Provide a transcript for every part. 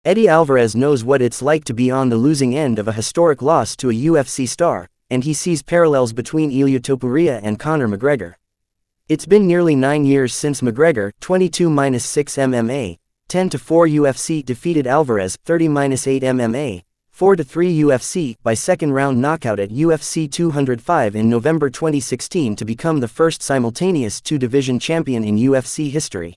Eddie Alvarez knows what it's like to be on the losing end of a historic loss to a UFC star, and he sees parallels between Ilia Topuria and Conor McGregor. It's been nearly 9 years since McGregor, 22-6 MMA, 10-4 UFC defeated Alvarez, 30-8 MMA, 4-3 UFC by second-round knockout at UFC 205 in November 2016 to become the first simultaneous two-division champion in UFC history.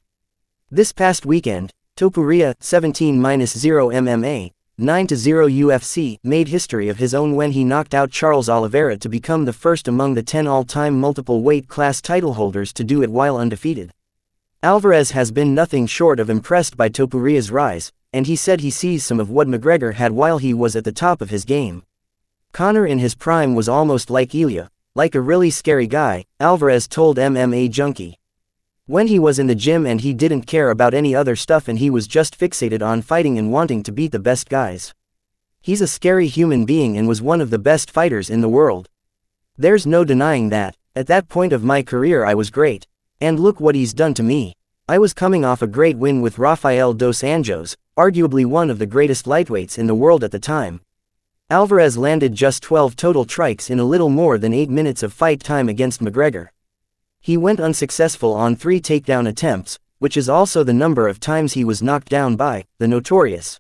This past weekend, Topuria, 17-0 MMA, 9-0 UFC, made history of his own when he knocked out Charles Oliveira to become the first among the 10 all-time multiple weight class title holders to do it while undefeated. Alvarez has been nothing short of impressed by Topuria's rise, and he said he sees some of what McGregor had while he was at the top of his game. Conor in his prime was almost like Ilia, like a really scary guy, Alvarez told MMA Junkie. When he was in the gym and he didn't care about any other stuff and he was just fixated on fighting and wanting to beat the best guys. He's a scary human being and was one of the best fighters in the world. There's no denying that. At that point of my career I was great. And look what he's done to me. I was coming off a great win with Rafael dos Anjos, arguably one of the greatest lightweights in the world at the time. Alvarez landed just 12 total strikes in a little more than 8 minutes of fight time against McGregor. He went unsuccessful on 3 takedown attempts, which is also the number of times he was knocked down by the Notorious.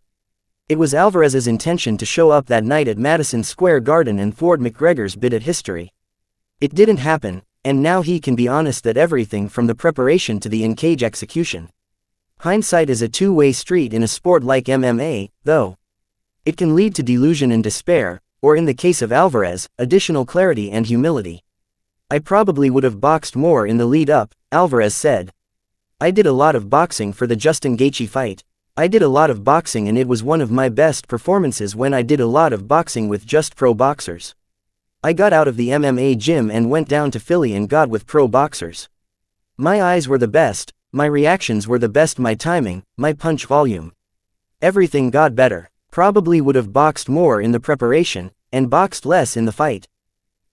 It was Alvarez's intention to show up that night at Madison Square Garden and thwart McGregor's bid at history. It didn't happen, and now he can be honest that everything from the preparation to the in-cage execution. Hindsight is a two-way street in a sport like MMA, though. It can lead to delusion and despair, or in the case of Alvarez, additional clarity and humility. I probably would have boxed more in the lead-up, Alvarez said. I did a lot of boxing for the Justin Gaethje fight. I did a lot of boxing and it was one of my best performances when I did a lot of boxing with just pro boxers. I got out of the MMA gym and went down to Philly and got with pro boxers. My eyes were the best, my reactions were the best, my timing, my punch volume. Everything got better. Probably would have boxed more in the preparation, and boxed less in the fight.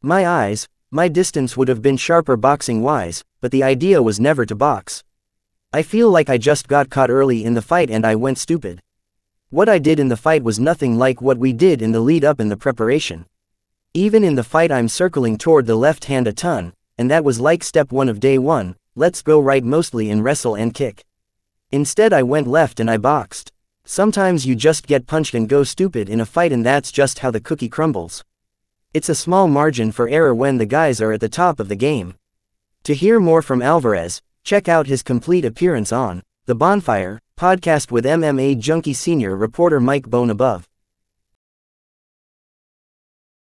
My eyes, my distance would have been sharper boxing-wise, but the idea was never to box. I feel like I just got caught early in the fight and I went stupid. What I did in the fight was nothing like what we did in the lead-up in the preparation. Even in the fight I'm circling toward the left hand a ton, and that was like step 1 of day 1, let's go right mostly in wrestle and kick. Instead I went left and I boxed. Sometimes you just get punched and go stupid in a fight and that's just how the cookie crumbles. It's a small margin for error when the guys are at the top of the game. To hear more from Alvarez, check out his complete appearance on The Bonfire podcast with MMA Junkie senior reporter Mike Bone above.